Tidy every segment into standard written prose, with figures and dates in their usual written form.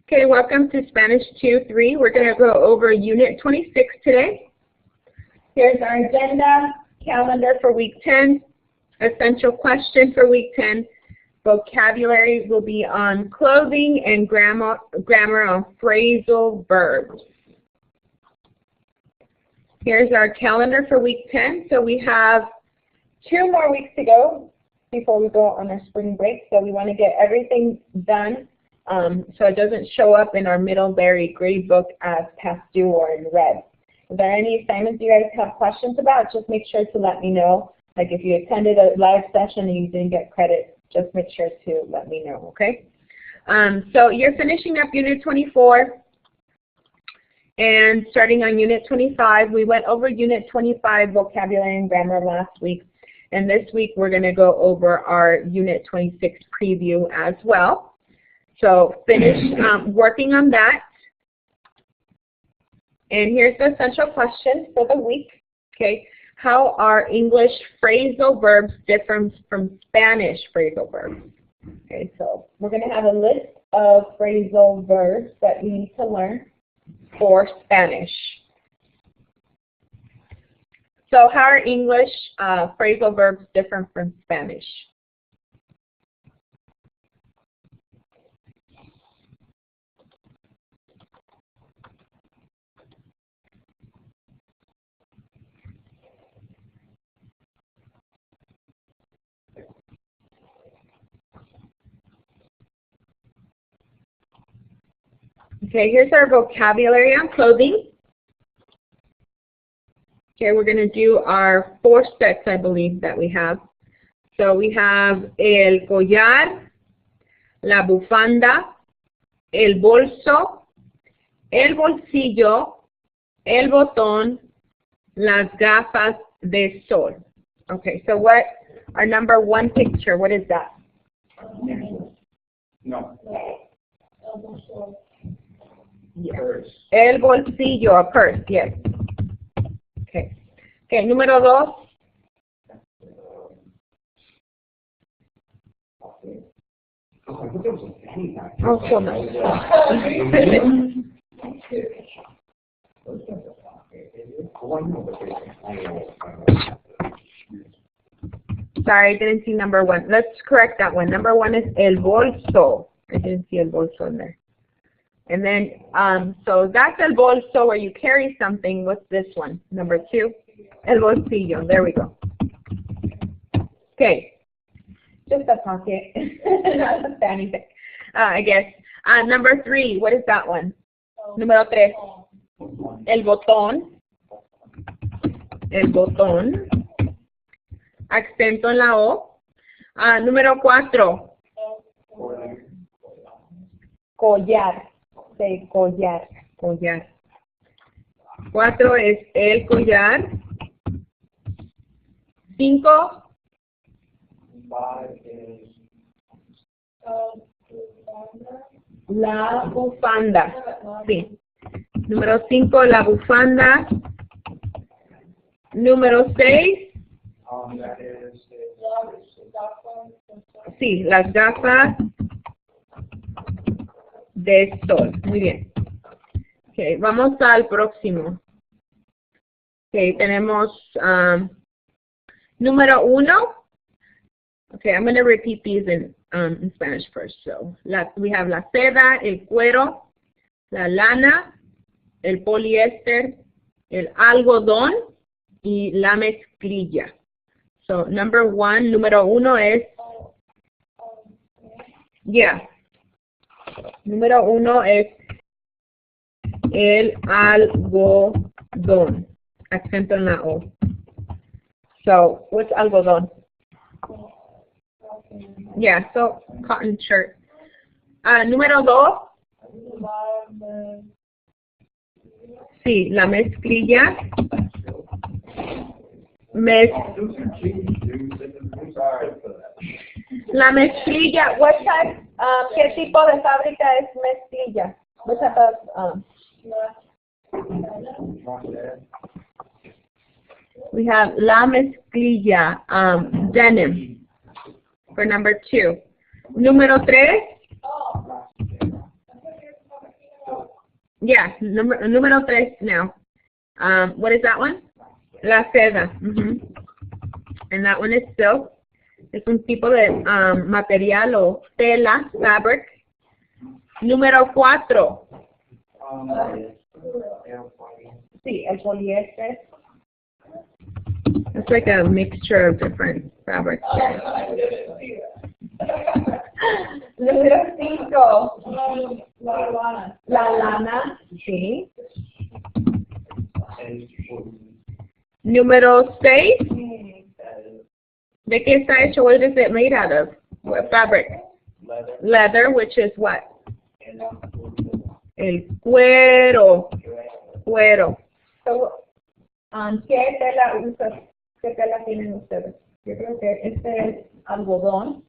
Okay, welcome to Spanish 2-3. We're going to go over Unit 26 today. Here's our agenda, calendar for week 10, essential question for week 10. Vocabulary will be on clothing and grammar on phrasal verbs. Here's our calendar for week 10. So we have 2 more weeks to go before we go on our spring break. So we want to get everything done so it doesn't show up in our Middlebury grade book as past due or in red. If there are any assignments you guys have questions about, just make sure to let me know. Like if you attended a live session and you didn't get credit, just make sure to let me know, okay? So you're finishing up Unit 24 and starting on Unit 25. We went over Unit 25 vocabulary and grammar last week, and this week we're going to go over our Unit 26 preview as well. So finish working on that. And here's the essential question for the week, okay? How are English phrasal verbs different from Spanish phrasal verbs? Okay, so we're going to have a list of phrasal verbs that you need to learn for Spanish. So how are English phrasal verbs different from Spanish? Okay, here's our vocabulary on clothing. Okay, we're going to do our 4 sets, I believe, that we have. So we have el collar, la bufanda, el bolso, el bolsillo, el botón, las gafas de sol. Okay, so what, our number 1 picture, what is that? No. Yeah. Purse. El bolsillo, a purse, yes. Okay. Okay, número 2. Oh, hold on. Sorry, I didn't see number 1. Let's correct that one. Number 1 is el bolso. I didn't see el bolso in there. And then, so that's el bolso where you carry something. What's this one? Number 2? El bolsillo. There we go. Okay. Just a pocket. Not a fanny pack, I guess. Number 3, what is that one? Número 3. El botón. El botón. Acento en la O. Número 4. Collar. De collar. Collar. 4 es el collar. 5. La bufanda. Sí. Número 5, la bufanda. Número 6. Sí, las gafas de sol. Muy bien. Okay, vamos al próximo. Okay, tenemos número 1. Okay, I'm going to repeat these in Spanish first. So, we have la seda, el cuero, la lana, el poliéster, el algodón y la mezclilla. So, number 1, número 1 es, yeah. Número 1 es el algodón. Acento en la O. So, what's algodón? Yeah, so cotton shirt. Número 2. Sí, la mezclilla. La mezclilla, what type, ¿qué tipo de fábrica es mezclilla? What type of, we have la mezclilla, denim, for number 2. Número 3. Yeah, número 3 now. What is that one? La seda. And that one is silk. Es un tipo de material o tela, fabric. Número 4. Sí, el poliéster. It's like a mixture of different fabrics. Número 5. La lana. Sí. Número 6. ¿De qué está hecho? What is it made out of? What fabric? Leather, which is what? El cuero. Cuero. So, ¿qué tela usas? ¿Qué tela tienen ustedes? Yo creo que este es algodón.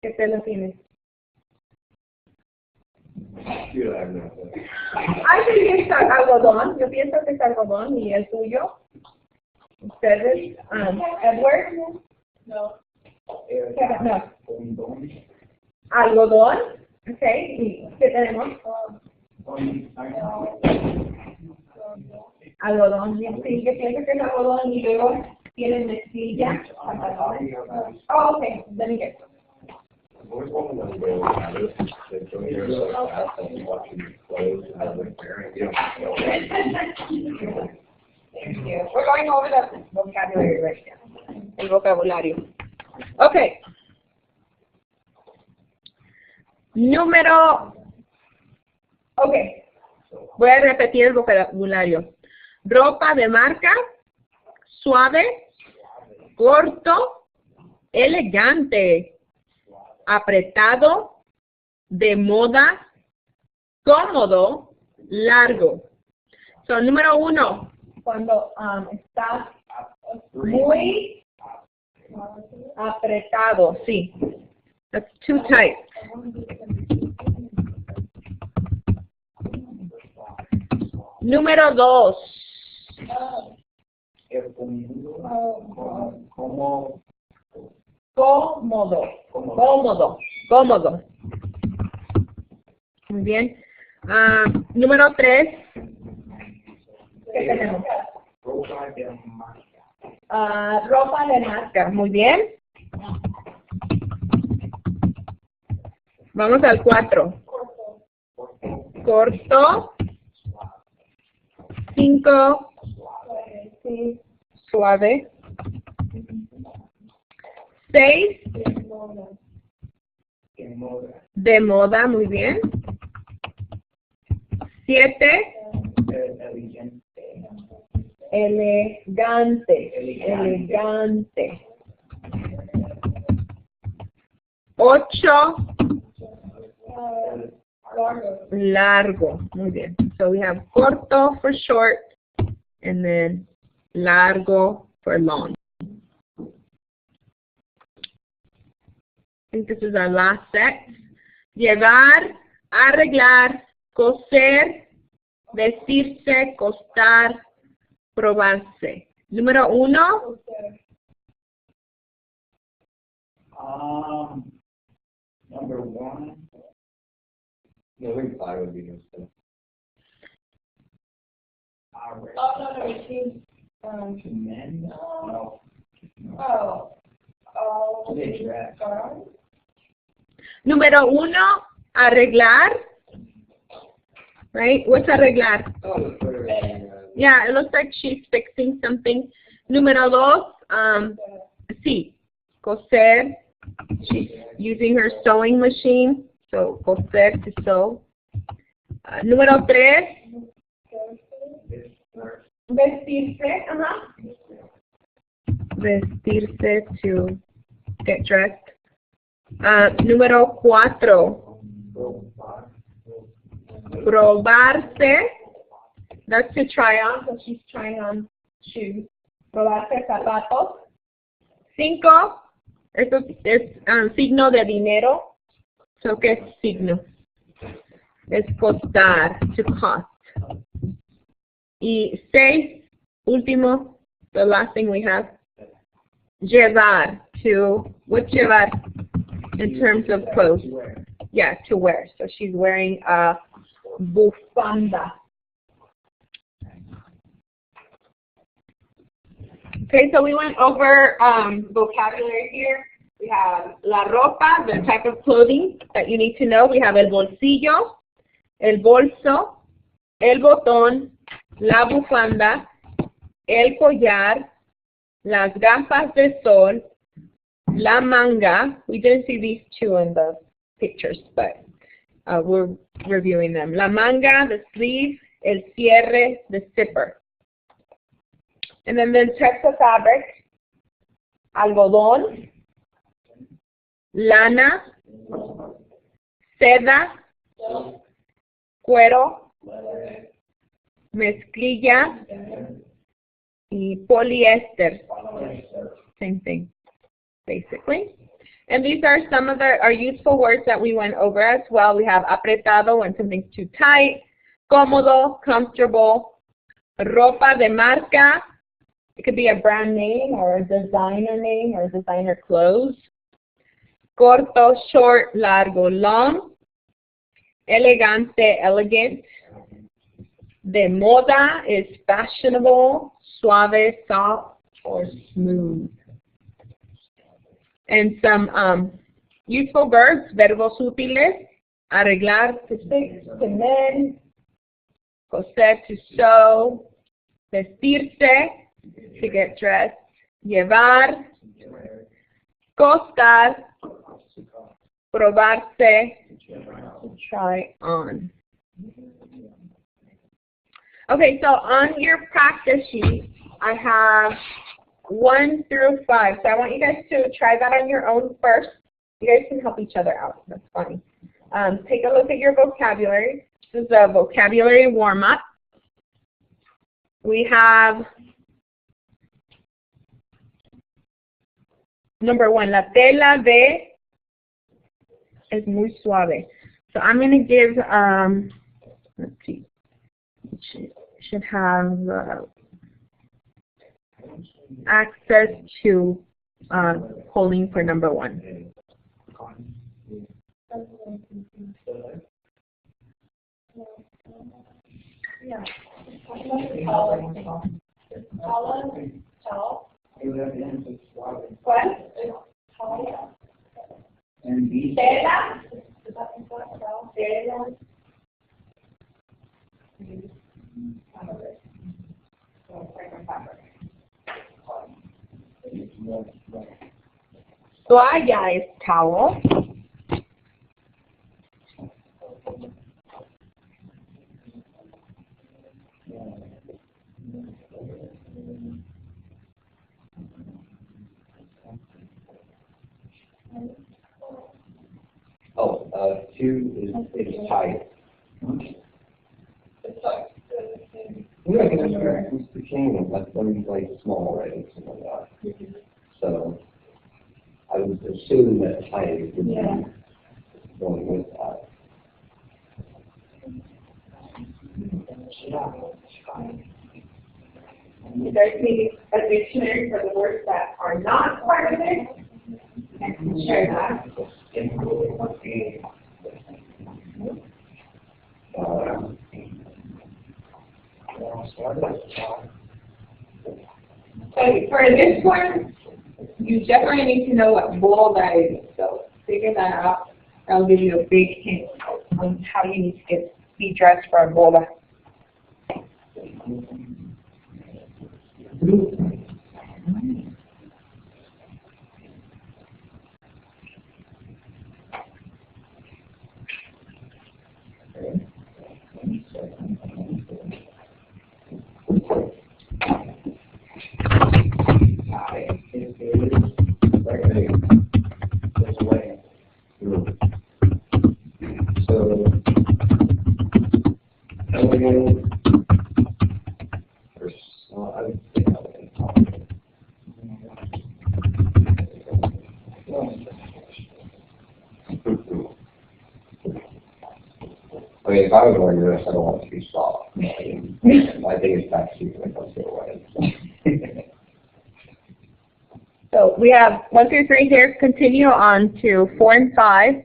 ¿Qué tela tienen? I think es algodón. Yo pienso que es algodón. ¿Y el tuyo? ¿Ustedes? Edward? No. No. ¿Algodón? Ok. ¿Y qué tenemos? Algodón. Sí, yo pienso que es algodón y luego tienen mezclilla. Oh, ok. Then you get Thank you. We're going over the vocabulary right now. El vocabulario. Okay. Okay. Voy a repetir el vocabulario. Ropa de marca, suave, corto, elegante, apretado, de moda, cómodo, largo. So, número 1, cuando está muy apretado, sí. That's too tight. Número 2. Cómodo. Muy bien. Número 3. ¿Qué tenemos? Ropa de marca. Muy bien. Vamos al 4. Corto. 5. Suave. 6. De moda, muy bien. 7. Elegante. 8. Largo. Muy bien. So we have corto for short and then largo for long. I think this is our last set. Llevar, arreglar, coser, vestirse, costar, probarse. Número 1. Number 1. No, I think 5 would be good. No, machine. To men? No. Número 1, arreglar. Right? What's arreglar? Yeah, it looks like she's fixing something. Número 2, sí, coser. She's using her sewing machine. So, coser to sew. Número 3, vestirse. Vestirse to get dressed. Número 4, probarse. That's to try on, so she's trying on shoes. Probarse zapatos. 5, esto es signo de dinero. So, ¿qué es signo? Es costar, to cost. Y 6, último, the last thing we have, llevar, to, what's llevar? in terms of clothes. Yeah, to wear. So she's wearing a bufanda. Okay, so we went over vocabulary here. We have la ropa, the type of clothing that you need to know. We have el bolsillo, el bolso, el botón, la bufanda, el collar, las gafas de sol, la manga. We didn't see these two in the pictures, but we're reviewing them. La manga, the sleeve, el cierre, the zipper. And then the types of fabric: algodón, lana, seda, cuero, mezclilla, y poliéster. Same thing, basically. And these are some of our useful words that we went over as well. We have apretado, when something's too tight, cómodo, comfortable, ropa de marca. It could be a brand name or a designer name or designer clothes. Corto, short, largo, long. Elegante, elegant. De moda is fashionable, suave, soft, or smooth. And some useful verbs: verbos útiles, arreglar, to fix, to mend, coser, to sew, vestirse, to get dressed, llevar, costar, probarse, to try on. Okay, so on your practice sheet, I have 1 through 5. So I want you guys to try that on your own first. You guys can help each other out. That's fine. Take a look at your vocabulary. This is a vocabulary warm-up. We have number 1, la tela de es muy suave. So I'm going to give, let's see, should have access to polling for number 1. Yeah. Toalla es towel. Oh, 2 is tight. Yeah, it's the king. That's like small, right? Something like that. So I would assume that tight would be going with that. You guys need a dictionary for the words that are not part of it. I can share that. So for this one, you definitely need to know what boda is. So figure that out. That'll give you a big hint on how you need to be dressed for a boda. I mean, if I was wearing this, I don't want it to be soft. I think it's back to when it comes to a wedding. So we have 1 through 3 here. Continue on to 4 and 5.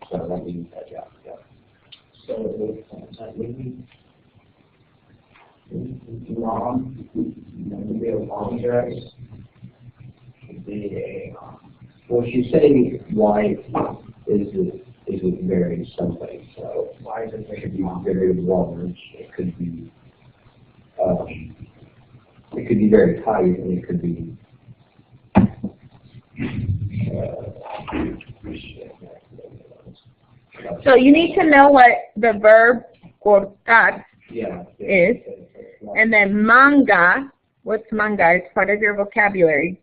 So let me use that, yeah. So maybe long, maybe a long dress. Should be a well, she's saying why is it very someplace? So why is it could be very large? It could be very tight, and it could be So you need to know what the verb cortar is. And then manga, what's manga? It's part of your vocabulary.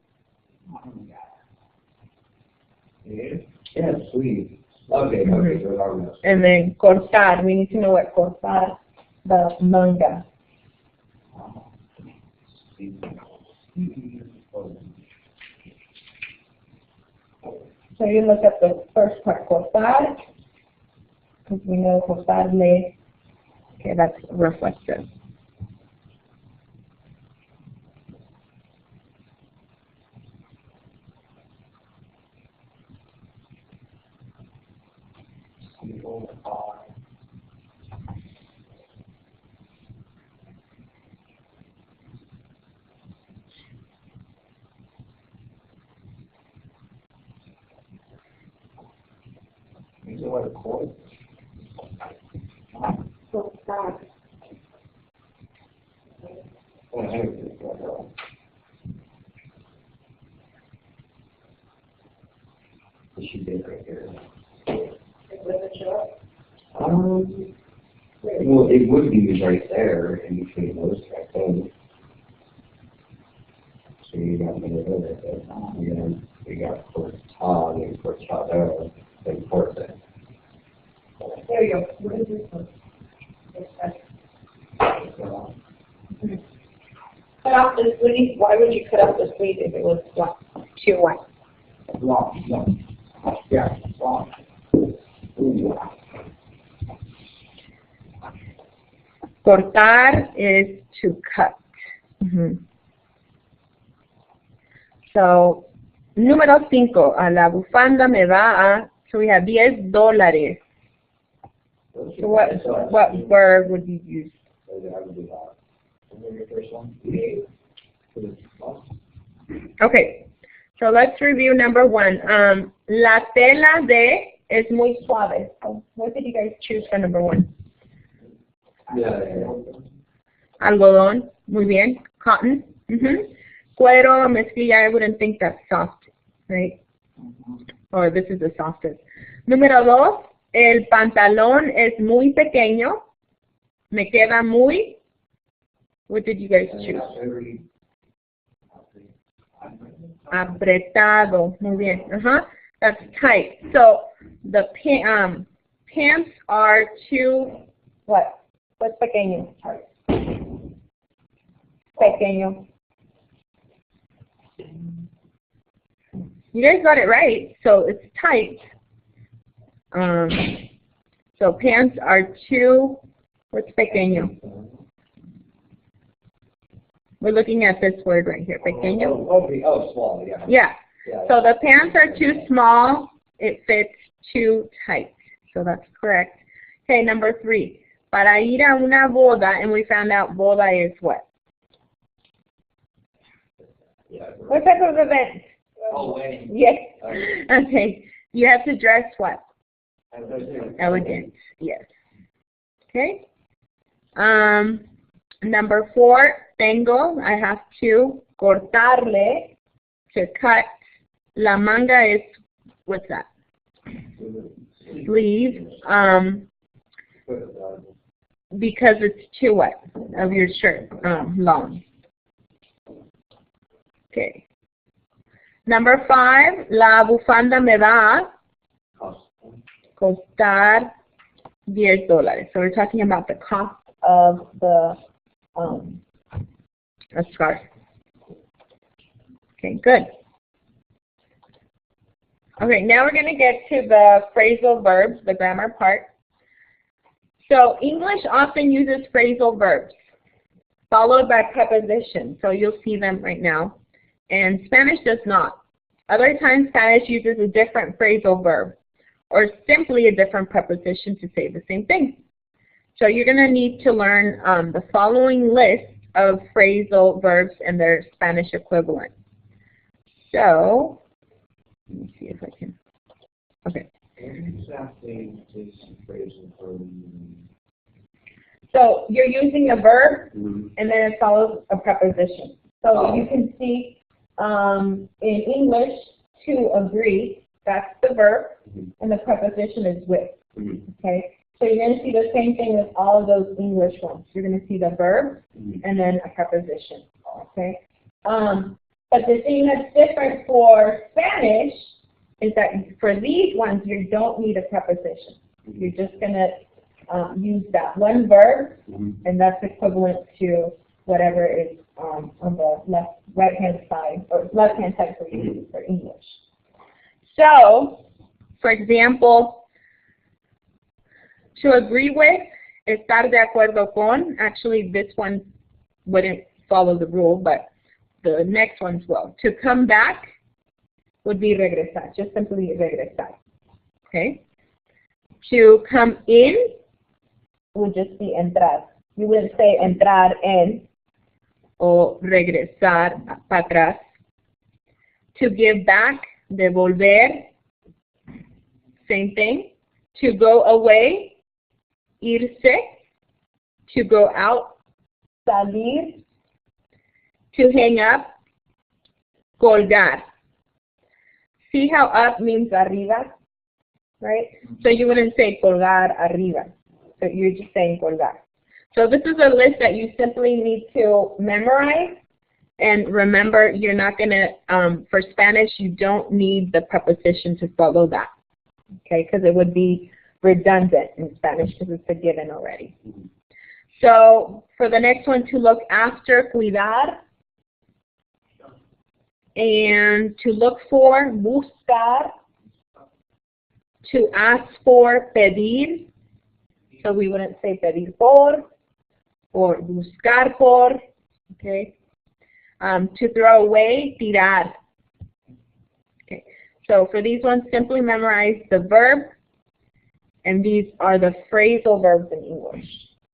Yeah, sweet. Okay, And then cortar, we need to know what cortar, the manga. So you look at the first part, cortar, because we know cortarle, okay, that's reflexive. She did right here. Well, it would be right there in between those two, I think. So you got me there, we got Cortad and Cortado and Corte. There you go. What is this one? Cut off the sleeve. Why would you cut off the sleeve if it was too white? Long, no. Yeah, long. Cortar is to cut. So, número 5, a la bufanda me va a, so we have $10. So what verb would you use? Okay, so let's review number 1. La tela de es muy suave. So what did you guys choose for number 1? Algodón, muy bien. Cotton. Cuero, mezclilla, I wouldn't think that's soft, right? Or this is the softest. Número 2, el pantalón es muy pequeño. Me queda muy. What did you guys choose? Apretado. Muy bien. That's tight. So the pants are too, what? What's pequeño? Pequeño. You guys got it right. So it's tight. So pants are too, what's pequeño? We're looking at this word right here, pequeño. Oh, small, yeah. Yeah. So the pants are too small. It fits too tight. So that's correct. Okay, number 3. Para ir a una boda, and we found out boda is what? What type of event? Oh, wedding. Yes. Okay. You have to dress what? Elegant. Yes. Okay. Number 4, tengo. I have to cortarle, to cut. La manga is, what's that? Sleeve. Because it's too what of your shirt, long. Okay. Number 5, la bufanda me va a costar $10. So we're talking about the cost of the a scarf. Okay, good. Okay, now we're going to get to the phrasal verbs, the grammar part. So English often uses phrasal verbs, followed by prepositions. So you'll see them right now. And Spanish does not. Other times Spanish uses a different phrasal verb, or simply a different preposition to say the same thing. So you're going to need to learn the following list of phrasal verbs and their Spanish equivalent. So, let me see if I can. Okay. Exactly is phrasal verb. So you're using a verb, and then it follows a preposition. So you can see in English, to agree, that's the verb, and the preposition is with. Okay. So you're going to see the same thing with all of those English ones. You're going to see the verb and then a preposition. Okay. But the thing that's different for Spanish is that for these ones, you don't need a preposition. You're just going to use that one verb, and that's equivalent to whatever is on the right-hand side, or left-hand side for you for English. So, for example, to agree with, estar de acuerdo con, actually this one wouldn't follow the rule, but the next ones will. To come back would be regresar, just simply regresar. Okay? To come in would just be entrar. You wouldn't say entrar en o regresar para atrás. To give back, devolver, same thing. To go away, irse. To go out, salir. To hang up, colgar. See how up means arriba, right? So you wouldn't say colgar arriba. So you're just saying colgar. So this is a list that you simply need to memorize. And remember, you're not going to, for Spanish, you don't need the preposition to follow that. Okay, because it would be redundant in Spanish because it's a given already. So for the next one, to look after, cuidar. And to look for, buscar. To ask for, pedir. So we wouldn't say pedir por, or buscar por, okay. To throw away, tirar. Okay. So for these ones, simply memorize the verb, and these are the phrasal verbs in English.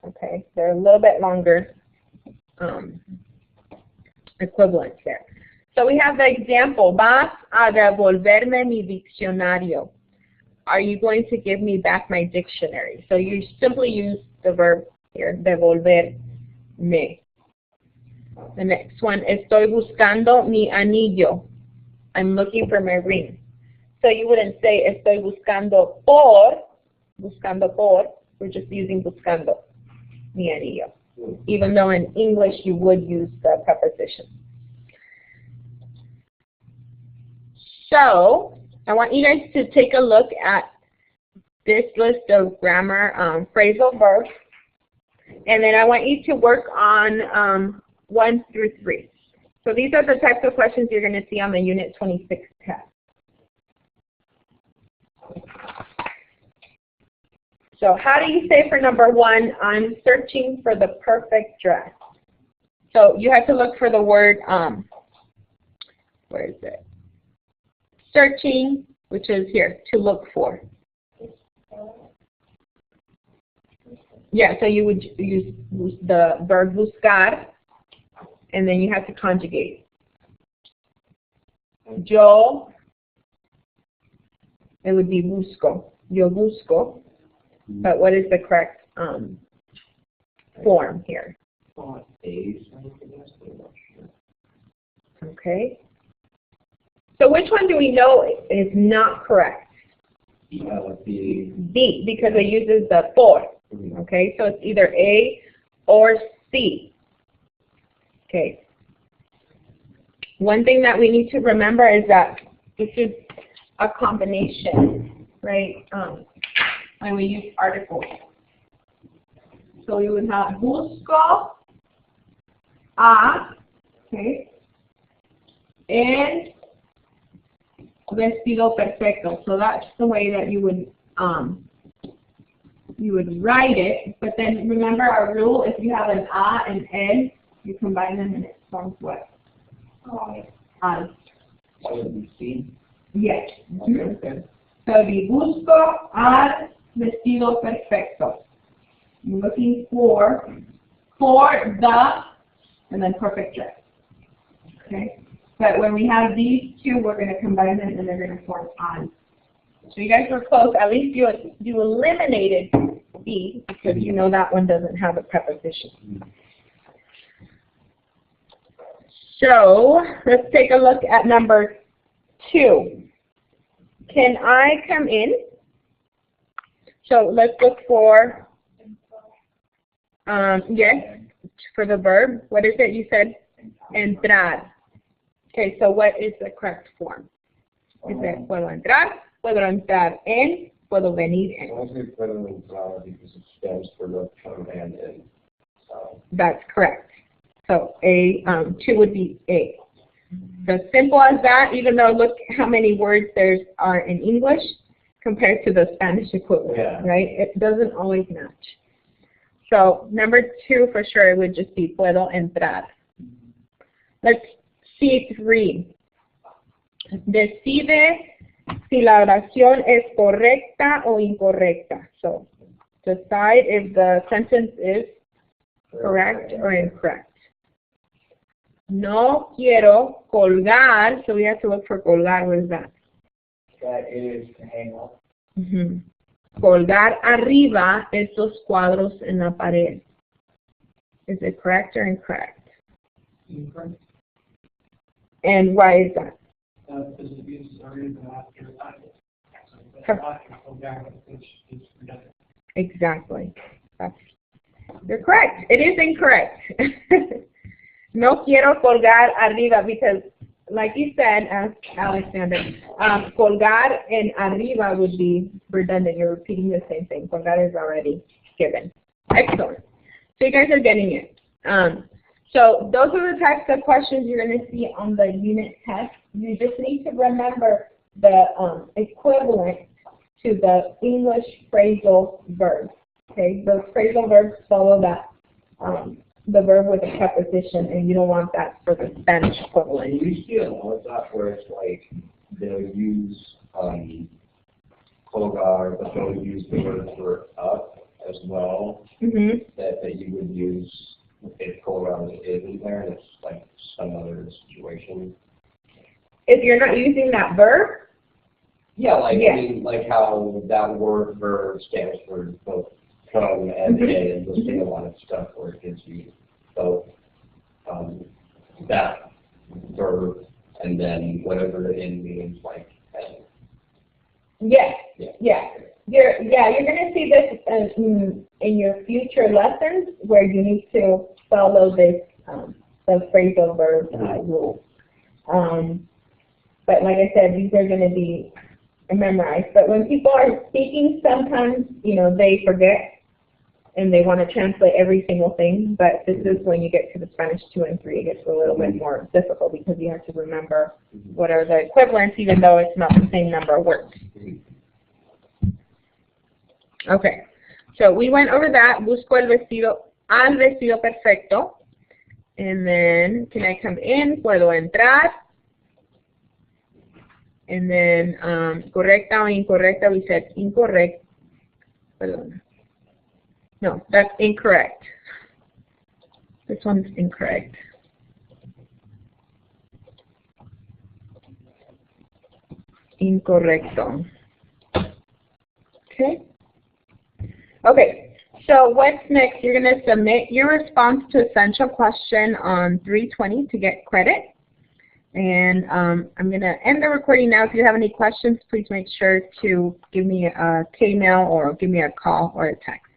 Okay, they're a little bit longer equivalents there. So we have the example, vas a devolverme mi diccionario. Are you going to give me back my dictionary? So you simply use the verb here, devolverme. The next one, estoy buscando mi anillo. I'm looking for my ring. So you wouldn't say estoy buscando por, we're just using buscando mi anillo. Even though in English you would use the preposition. So I want you guys to take a look at this list of grammar phrasal verbs, and then I want you to work on 1 through 3. So these are the types of questions you're going to see on the Unit 26 test. So how do you say for number 1, I'm searching for the perfect dress? So you have to look for the word, where is it? Searching, which is here, to look for. Yeah, so you would use the verb buscar, and then you have to conjugate. Yo, it would be busco. Yo busco. But what is the correct form here? Okay. So which one do we know is not correct? B, because it uses the por. Okay, so it's either A or C. Okay. One thing that we need to remember is that this is a combination, right? When we use articles. So we would have busco, a, okay, and vestido perfecto. So that's the way that you would write it. But then remember our rule: if you have an a and el, you combine them and it forms what? Al. That would be C. Yes. Okay. So it'd be busco al vestido perfecto. I'm looking for the, and then perfect dress. Okay? But when we have these two, we're going to combine them and they're going to form al. So you guys were close. At least you eliminated B because you know that one doesn't have a preposition. So let's take a look at number 2. Can I come in? So let's look for, yes, for the verb. What is it you said? Entrar. Okay, so what is the correct form? Is it puedo entrar en, puedo venir en? I want to say puedo entrar because it stands for the come and in. So. That's correct. So A, 2 would be A. So simple as that, even though look how many words there are in English compared to the Spanish equivalent, right? It doesn't always match. So number 2 for sure would just be puedo entrar. Let's see 3. Decide si la oración es correcta o incorrecta. So decide if the sentence is correct or incorrect. No quiero colgar, so we have to look for colgar. What is that? That is to hang up. Colgar arriba estos cuadros en la pared. Is it correct or incorrect? Incorrect. And why is that? Because it uses arriba after title. Exactly. You're correct. It is incorrect. No quiero colgar arriba because, like you said, Alexander, colgar and arriba would be redundant. You're repeating the same thing. Colgar is already given. Excellent. So you guys are getting it. So those are the types of questions you're going to see on the unit test. You just need to remember the equivalent to the English phrasal verbs. Okay, those phrasal verbs follow that the verb with a preposition, and you don't want that for the Spanish equivalent. And you see a lot of that where it's like they'll use colgar, but they'll use the word for up as well. That you would use if colgar isn't there, and it's like some other situation. If you're not using that verb? Yeah, like I mean, like how that word verb stands for both come and in, and you'll see a lot of stuff where it gives you both that verb and then whatever the in means, like and. Yes. You're going to see this in your future lessons where you need to follow this the phrasal verb rule. But like I said, these are going to be memorized. But when people are speaking, sometimes they forget and they want to translate every single thing. But this is when you get to the Spanish 2 and 3, it gets a little bit more difficult because you have to remember what are the equivalents, even though it's not the same number of words. Okay, so we went over that. Busco al vestido perfecto. And then, can I come in? Puedo entrar. And then, correcta o incorrecta, we said incorrect. Perdón. No, that's incorrect. This one's incorrect. Incorrecto. Okay. Okay, so what's next? You're going to submit your response to essential question on 320 to get credit. And I'm going to end the recording now. If you have any questions, please make sure to give me a K-mail or give me a call or a text.